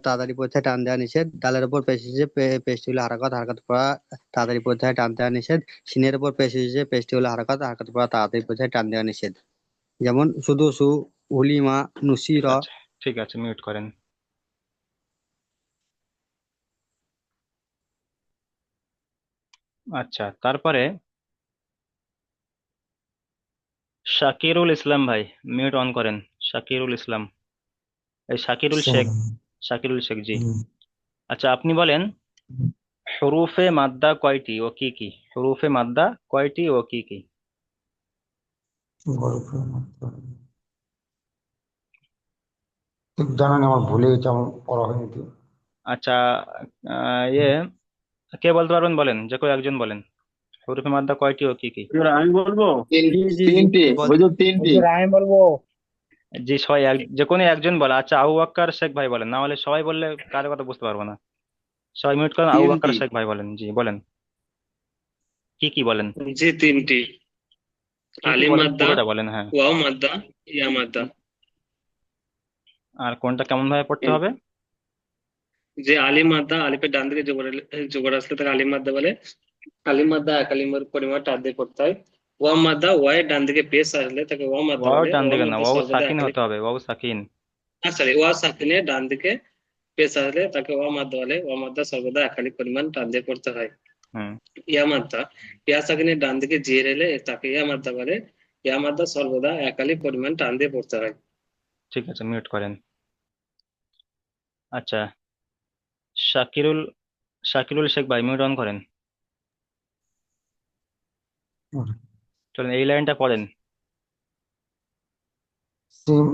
Speaker 7: তাড়াতাড়ি পড়তে হয়, টান দেওয়া নিষেধ। ডালের উপর পেশ এসেছে, পেশটি হলো হারাকাত, হারাকাত পড়া তাড়াতাড়ি পড়তে হয়, টান দেওয়া নিষেধ। সিনের উপর পেশ এসেছে, পেশটি হলো হারাকাত, হারাকাত পড়া তাড়াতাড়ি পড়তে হয়, টান দেওয়া নিষেধ। যেমন শুধু সু, হুলিমা, নুসি র।
Speaker 1: ঠিক আছে, ঠিক আছে, মিউট করেন। আচ্ছা, তারপরে শাকিরুল ইসলাম ভাই, মিউট অন করেন। শাকিরুল ইসলাম, এই শাকিরুল শেখ, শাকিরুল শেখ জি। আচ্ছা, আপনি বলেন হরুফে মাদ্দা কয়টি ও কি কি? হরুফে মাদ্দা কয়টি ও কি কি?
Speaker 7: ঠিক জানা নেই, আমার ভুলে গেছে, আমার পড়া হয়নি তো।
Speaker 1: আচ্ছা, ইয়ে, কে বলতে পারবেন বলেন, যে কেউ একজন বলেন হরুফে মাদ্দা কয়টি ও কি কি?
Speaker 2: এবার আমি বলবো।
Speaker 3: তিন,
Speaker 7: জি জি জি
Speaker 3: তিনটি
Speaker 7: বল।
Speaker 3: হুজুর, তিনটি।
Speaker 7: হুজুর আমি বলবো।
Speaker 1: জি, সবাই যে কোনো একজন বলে। আচ্ছা, আবু বাক্কার শেখ ভাই বলেন, না হলে সবাই বললে কারো কথা বুঝতে পারবো না। সবাই মিউট করেন, আবু বাক্কার
Speaker 2: তিনটি।
Speaker 1: শেখ ভাই বলেন, জি বলেন, কি কি বলেন,
Speaker 4: জি তিনটি।
Speaker 1: কি কি
Speaker 4: আলিফ
Speaker 1: বলেন,
Speaker 4: মাদ্দা,
Speaker 1: পুরোটা বলেন, হ্যাঁ।
Speaker 4: ওয়াও মাদ্দা, ইয়া মাদ্দা।
Speaker 1: আর কোনটা কেমন ভাবে পড়তে হবে?
Speaker 4: যে আলিফ মাদ্দা, আলিফের ডান দিকে জবর আসলে তাকে আলিফ মাদ্দা বলে। আলিফ মাদ্দা এক আলিমের পরিমাণ টান দিয়ে পড়তে হয়। ওয়াও মাদ্দা, ওয়াই ডান দিকে পেশ আসলে তাকে ওয়াও মাদ্দা
Speaker 1: ওয়াও
Speaker 4: বলে।
Speaker 1: ডান
Speaker 4: ওয়াও
Speaker 1: দিকে না,
Speaker 4: মাদ্দা
Speaker 1: ওয়াও
Speaker 4: সর্বদা
Speaker 1: সাকিন
Speaker 4: এক আলিফ,
Speaker 1: হতে হবে, ওয়াও সাকিন।
Speaker 4: সরি, ওয়া সাকিনে ডান দিকে পেশ আসলে তাকে ওয়া মাদ্দা বলে। ওয়া মাদ্দা সর্বদা এক আলিফ পরিমাণ টান দিয়ে পড়তে হয়।
Speaker 1: হুম।
Speaker 4: ইয়া মাদ্দা, ইয়া সাকিনের ডান দিকে জের এলে তাকে ইয়া মাদ্দা বলে। ইয়া মাদ্দা সর্বদা এক আলিফ পরিমাণ টান দিয়ে পড়তে হয়।
Speaker 1: ঠিক আছে, মিউট করেন। আচ্ছা, শাকিরুল, শাকিরুল শেখ ভাই মিউট অন করেন। চলেন, এই লাইনটা পড়েন।
Speaker 7: সিম,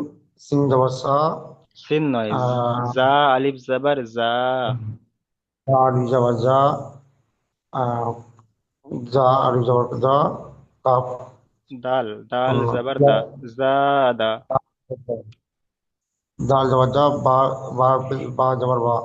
Speaker 7: সিম জবর সা,
Speaker 1: সিন নয়,
Speaker 6: আহ,
Speaker 1: জা আলিফ জাবার জা।
Speaker 6: জা আলিফ জবর জা, আহ, জা আলিফ জবর জা, কাফ
Speaker 1: দাল দাল জাবার
Speaker 6: জা,
Speaker 1: দা, জা দা।
Speaker 6: দাল জবর জা, বা বা বা জবর বা,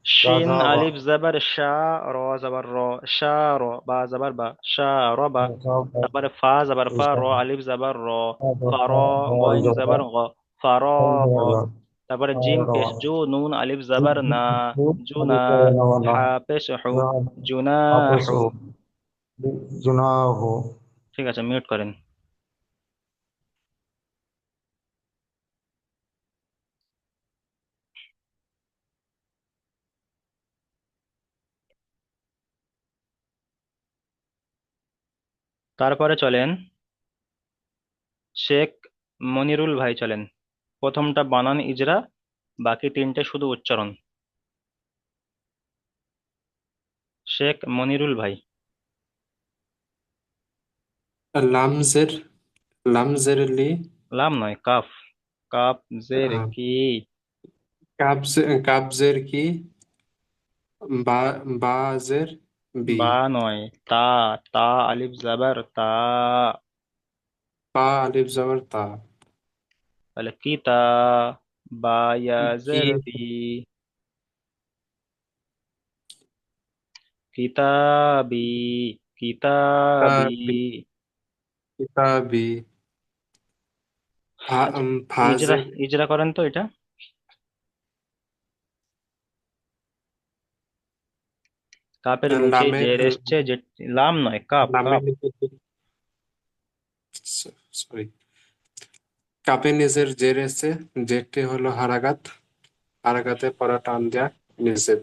Speaker 6: জা
Speaker 1: শিন
Speaker 6: জা বা,
Speaker 1: আলিফ জাবার শা, র জাবার র, শা র, বা জাবার বা, শা র বা।
Speaker 6: জা জা বা,
Speaker 1: তারপরে ফা জাবার ফা, র
Speaker 6: ইসা,
Speaker 1: আলিফ জাবার র,
Speaker 6: জবর
Speaker 1: ফার,
Speaker 6: ফা, বা
Speaker 1: গইন
Speaker 6: আলিফ জবর বা,
Speaker 1: জাবার গ, ফার
Speaker 6: আলিফ
Speaker 1: গ।
Speaker 6: জবর বা,
Speaker 1: তারপরে জিম
Speaker 6: আর
Speaker 1: পেশ জু, নুন আলিফ জাবার না, জুনা।
Speaker 6: আলিফ জবর না, না,
Speaker 1: হা পেশ হু,
Speaker 6: জা
Speaker 1: জুনাহু।
Speaker 6: হাফেজু, জুনাহু।
Speaker 1: ঠিক আছে, মিউট করেন। তারপরে চলেন শেখ মনিরুল ভাই, চলেন। প্রথমটা বানান ইজরা, বাকি তিনটে শুধু উচ্চারণ। শেখ মনিরুল ভাই।
Speaker 8: লামজের, লামজের লি,
Speaker 1: লাম নয়, কাফ। কাফ জের
Speaker 8: আহ,
Speaker 1: কি।
Speaker 8: কাবজের কি, বা বাজের বি,
Speaker 1: বা নয়, তা। তা আলিফ জাবার তা।
Speaker 8: পা আলিফ জবর তা,
Speaker 1: তাহলে কি তা, বা ইয়া
Speaker 8: কি
Speaker 1: জের বি, কিতাবি, কিতাবি।
Speaker 8: কিতাবি, কিতাবি,
Speaker 1: আচ্ছা, ইজরা
Speaker 8: ফাজের,
Speaker 1: ইজরা করেন তো এটা। কাপের নিচে
Speaker 8: লামের,
Speaker 1: জের এসছে, যে লাম নয়, কাপ
Speaker 8: লামের
Speaker 1: কাপ।
Speaker 8: নিচে, সরি, কাপের নিচের জের এসছে, জেরটি হলো হারাকাত, হারাকাতে পড়া টান দেয়া নিষেধ।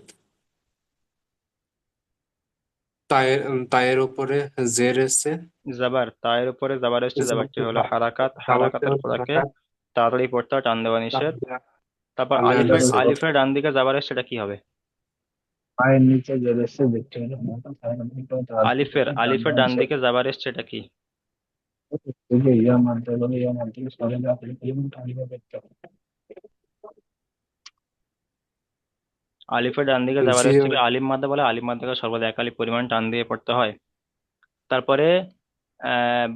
Speaker 8: তায়ের, তায়ের উপরে জের এসছে,
Speaker 1: জাবার, তায়ের উপরে জাবার এসছে, জাবারটি হলো হারাকাত,
Speaker 8: দাওয়াতের
Speaker 1: হারাকাতের পরাকে
Speaker 8: হারাকাত,
Speaker 1: তাড়াতাড়ি পড়তে হয়, টান দেওয়া
Speaker 8: টান
Speaker 1: নিষেধ।
Speaker 8: দেয়া,
Speaker 1: তারপর
Speaker 8: টান দেওয়া
Speaker 1: আলিফের
Speaker 8: নিষেধ।
Speaker 1: আলিফের ডান দিকে জাবার এসছে, সেটা কি হবে?
Speaker 6: পায়ের নিচে যে রয়েছে দেখতে হলে মোটা সাইকেল থেকে
Speaker 1: আলিফের আলিফের ডান দিকে জাবার এসছে, এটা কি?
Speaker 6: ইয়া মানতে গেলে ইয়া মানতে গেলে সরে যাওয়া টানিয়ে দেখতে হবে।
Speaker 1: আলিফের ডান দিকে যাবার
Speaker 8: জি,
Speaker 1: থেকে আলিফ মাদ্দা বলে, আলিফ মাদ্দাকে সর্বদা এক আলিফ পরিমাণ টান দিয়ে পড়তে হয়। তারপরে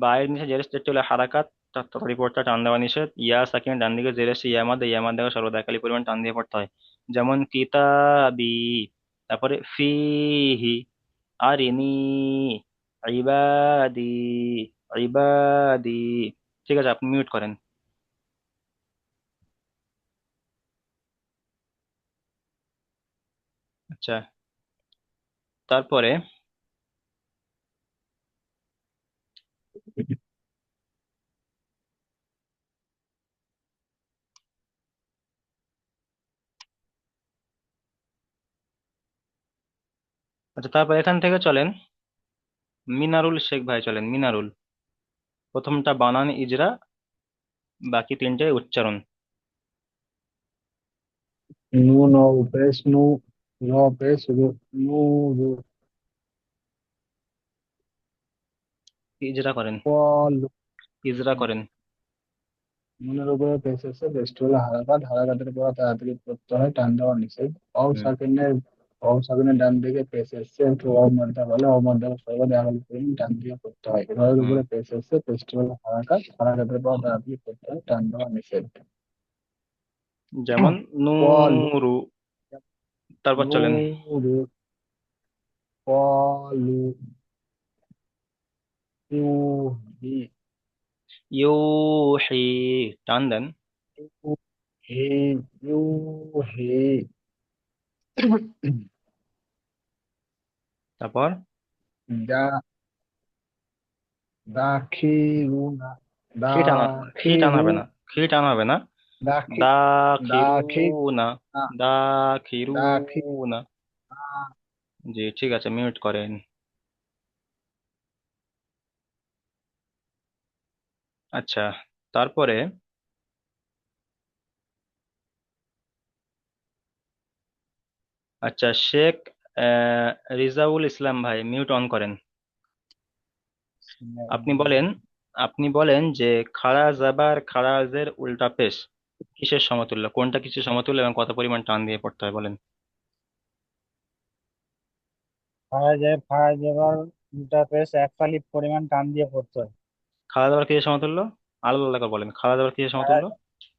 Speaker 1: বায়ের নিচে জেরেস যেটি হলো হারাকাত, তাড়াতাড়ি পড়তে হয়, টান দেওয়া নিষেধ। ইয়া সাকিন ডান দিকে জেরেস ইয়া মাদ্দা, ইয়া মাদ্দাকে সর্বদা এক আলিফ পরিমাণ টান দিয়ে পড়তে হয়। যেমন কিতাবি। তারপরে ফিহি, আরিনি, ইবাদি, ইবাদি। ঠিক আছে, আপনি মিউট করেন। আচ্ছা, তারপরে আচ্ছা, তারপর এখান থেকে চলেন মিনারুল শেখ ভাই, চলেন মিনারুল। প্রথমটা বানান ইজরা, বাকি তিনটে উচ্চারণ।
Speaker 6: নুন ও পেশ নু, র পেশ রু, নু রু,
Speaker 1: ইজরা করেন,
Speaker 6: পল।
Speaker 1: ইজরা করেন।
Speaker 6: নুনের উপরে পেশ এসে পেশটি হলো হারাকাত, হারাকাতের পর তাড়াতাড়ি পড়তে হয়, টান দেওয়া নিষেধ। অও
Speaker 1: হুম
Speaker 6: সাকিনের, অও সাকিনের ডান দিকে পেশ এসছে, একটু অমর্দা বলে, অমর্দা সর্বদা আগামী পর্যন্ত টান দিয়ে পড়তে হয়। রয়ের
Speaker 1: হুম।
Speaker 6: উপরে পেশ এসছে, পেশটি হলো হারাকাত, হারাকাতের পর তাড়াতাড়ি পড়তে হয়, টান দেওয়া নিষেধ।
Speaker 1: যেমন
Speaker 6: পল,
Speaker 1: নূরু। তারপর চলেন
Speaker 6: নূরু, পলু, ইউহি,
Speaker 1: ইউহি, টান দেন।
Speaker 6: হি, ইউহি,
Speaker 1: তারপর
Speaker 6: দা, দাখিলুনা,
Speaker 1: খি টানা, খি টান
Speaker 6: দাখিলু,
Speaker 1: হবে না, খি টান হবে না।
Speaker 6: দাখি, দাখি,
Speaker 1: দাখিরুনা,
Speaker 6: না, দাখি,
Speaker 1: দাখিরুনা। জি, ঠিক আছে, মিউট করেন। আচ্ছা, তারপরে আচ্ছা, শেখ আহ, রিজাউল ইসলাম ভাই, মিউট অন করেন। আপনি বলেন, আপনি বলেন যে খাড়া জাবার খাড়া জের উল্টা পেশ, কিসের সমতুল্য, কোনটা কিসের সমতুল্য এবং কত পরিমাণ টান দিয়ে পড়তে হয় বলেন।
Speaker 9: খাড়া যাবার উল্টা পেশ এক কালিপ পরিমাণ টান দিয়ে পড়তে হয়।
Speaker 1: খাওয়া দাওয়ার কিসের সমতুল্য, আলাদা আলাদা করে বলেন, খাওয়া দাওয়ার কিসের সমতুল্য।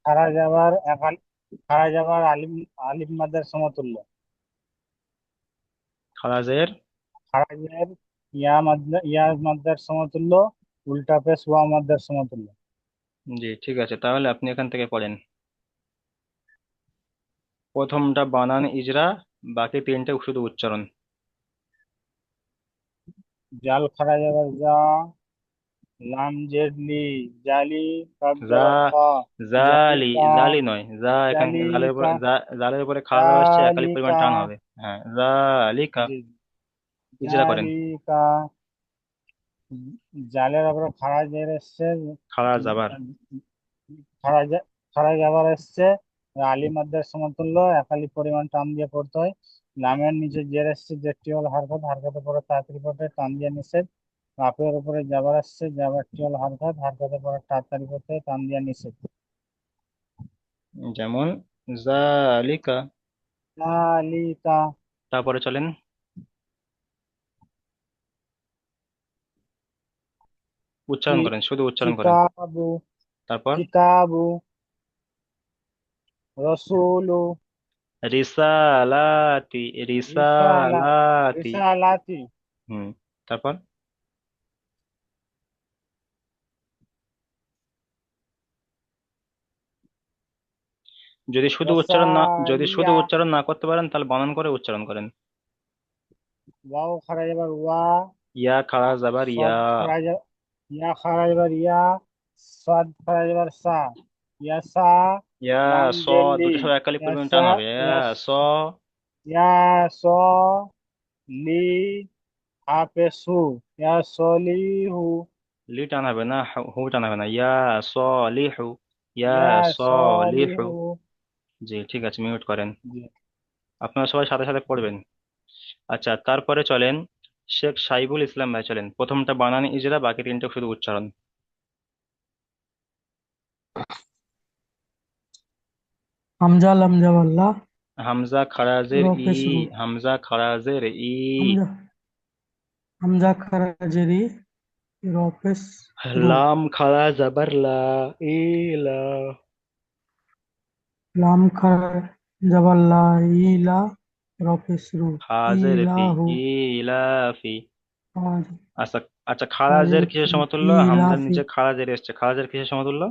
Speaker 9: খাড়া যাবার খাড়া যাবার আলিফ মাদ্দার সমতুল্য।
Speaker 1: খারাজের,
Speaker 9: খারাজের ইয়া মাদ্দার সমতুল্য, উল্টা পেশ ওয়া মাদ্দার সমতুল্য।
Speaker 1: জি ঠিক আছে, তাহলে আপনি এখান থেকে পড়েন। প্রথমটা বানান ইজরা, বাকি তিনটে শুধু উচ্চারণ।
Speaker 9: জাল খাড়া যাবার যা, লাম জেড লি, জালি, কাব
Speaker 1: জা,
Speaker 9: যাবার কা,
Speaker 1: জালি,
Speaker 9: জালিকা,
Speaker 1: জালি নয়, যা এখানে জালের উপরে
Speaker 9: জালিকা,
Speaker 1: জালের উপরে খাওয়া দাওয়া আসছে, একালি পরিমাণ
Speaker 9: জালিকা,
Speaker 1: টান হবে। হ্যাঁ, জালিকা।
Speaker 9: জি,
Speaker 1: ইজরা করেন।
Speaker 9: জালিকা। জালের উপরে খাড়া জের এসছে,
Speaker 1: খাড়া যাবার,
Speaker 9: খাড়া খাড়া যাবার এসছে, আলি মাদ্দার সমতুল্য, একালি পরিমাণ টান দিয়ে পড়তে হয়। লামের নিচে জের এসছে, জেরটি হল হারকত, হারকতের পরে তাড়াতাড়ি পড়তে হয়, টান দিয়ে নিষেধ। কাপের উপরে যাবার আসছে, যাবারটি হল হারকত, হারকতের পরে তাড়াতাড়ি পড়তে হয়, টান দিয়ে নিষেধ।
Speaker 1: যেমন জালিকা।
Speaker 9: জালিকা।
Speaker 1: তারপরে চলেন, উচ্চারণ করেন, শুধু উচ্চারণ করেন।
Speaker 9: কিতাবু,
Speaker 1: তারপর
Speaker 9: কিতাবু, রসুলু,
Speaker 1: রিসালাতি,
Speaker 9: রিসালা,
Speaker 1: রিসালাতি।
Speaker 9: রিসালাতি,
Speaker 1: হুম, তারপর যদি শুধু
Speaker 9: রসালিয়া।
Speaker 1: উচ্চারণ না করতে পারেন তাহলে বানান করে উচ্চারণ করেন।
Speaker 9: ওয়াও খাড়া যাবার ওয়া,
Speaker 1: ইয়া খাড়া যাবার
Speaker 9: সদ
Speaker 1: ইয়া,
Speaker 9: খাড়া যাবার ইয়া, খাড়া যাবার ইয়া, সদ খাড়া যাবার সা, ইয়া সা,
Speaker 1: ইয়া
Speaker 9: লাম
Speaker 1: স,
Speaker 9: জেলি,
Speaker 1: দুটো সব একালি
Speaker 9: ইয়া
Speaker 1: পরিমাণ
Speaker 9: সা,
Speaker 1: টান হবে। ইয়া স,
Speaker 9: ইয়া স, লি, হাফেসু, ইয়া সলিহু,
Speaker 1: লি টান হবে না, হু টান হবে না। ইয়া স লিহু, ইয়া
Speaker 9: ইয়া
Speaker 1: স লিহু।
Speaker 9: সলিহু।
Speaker 1: জি ঠিক আছে, মিউট করেন।
Speaker 9: জি।
Speaker 1: আপনারা সবাই সাথে সাথে পড়বেন। আচ্ছা, তারপরে চলেন শেখ সাইবুল ইসলাম ভাই, চলেন। প্রথমটা বানান ইজরা, বাকি তিনটা শুধু উচ্চারণ।
Speaker 10: হামজা লাম জাবাল্লা,
Speaker 1: হামজা খারাজের
Speaker 10: র
Speaker 1: ই,
Speaker 10: পেশ রু,
Speaker 1: হামজা খারাজের ই,
Speaker 10: হামজা হামজা খারাজেরি, র পেশ রু,
Speaker 1: লাম খাড়া জাবার লা, ইলা,
Speaker 10: লাম খারা জাবাল্লা, ইলা, র পেশ রু,
Speaker 1: হাজের ফি,
Speaker 10: ইলাহু,
Speaker 1: ইলাফি।
Speaker 10: আজ
Speaker 1: আচ্ছা, আচ্ছা, খারাজের
Speaker 10: হাজের
Speaker 1: কিসের
Speaker 10: ফি,
Speaker 1: সমতুল্য, হামজার
Speaker 10: ইলাফি,
Speaker 1: নিচে খারাজের এসছে, খারাজের কিসের সমতুল্য।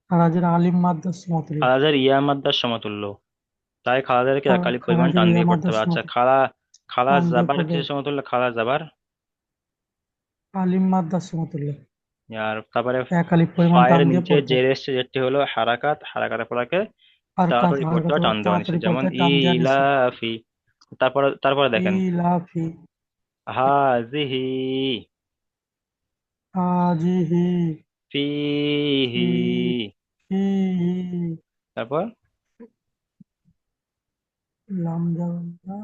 Speaker 10: খারাজের আলিম মাদ্রাস সমতুল্য,
Speaker 1: খারাজের ইয়া মাদ্দার সমতুল্য। তাই খারাজেরকে একালি পরিমাণ
Speaker 10: খারাজের
Speaker 1: টান
Speaker 10: ইয়া
Speaker 1: দিয়ে পড়তে
Speaker 10: মাদ্রাস
Speaker 1: হবে। আচ্ছা,
Speaker 10: সমতুল্য,
Speaker 1: খালা
Speaker 10: টান দিয়ে
Speaker 1: জাবার
Speaker 10: পড়ে
Speaker 1: কিসের সমতুল্য, খালা জাবার।
Speaker 10: আলিম মাদ্রাস সমতুল্য,
Speaker 1: আর তারপরে
Speaker 10: এক আলিফ পরিমাণ
Speaker 1: ফায়ের
Speaker 10: টান দিয়ে
Speaker 1: নিচে
Speaker 10: পড়তে
Speaker 1: জের
Speaker 10: হয়।
Speaker 1: এসছে, যেটি হলো হারাকাত, হারাকাতের পরাকে
Speaker 10: হারকাত,
Speaker 1: তাড়াতাড়ি পড়তে
Speaker 10: হারকাত
Speaker 1: হয়, টান দেওয়া নিষেধ।
Speaker 10: তাড়াতাড়ি
Speaker 1: যেমন
Speaker 10: পড়তে হয়, টান দেওয়া নিষেধ।
Speaker 1: ইলাফি। তারপরে দেখেন
Speaker 10: ইলাফি,
Speaker 1: হাজিহি,
Speaker 10: আজিহি,
Speaker 1: ফিহি।
Speaker 10: ফি, ফিহি,
Speaker 1: তারপর
Speaker 10: লাম জাবাল্লা,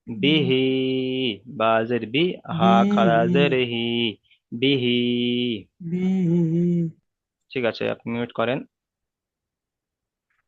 Speaker 1: বিহি, বাজের বি, হা
Speaker 10: বিহি,
Speaker 1: খারাজের হি, বিহি।
Speaker 10: বিহি।
Speaker 1: ঠিক আছে, আপনি মিউট করেন।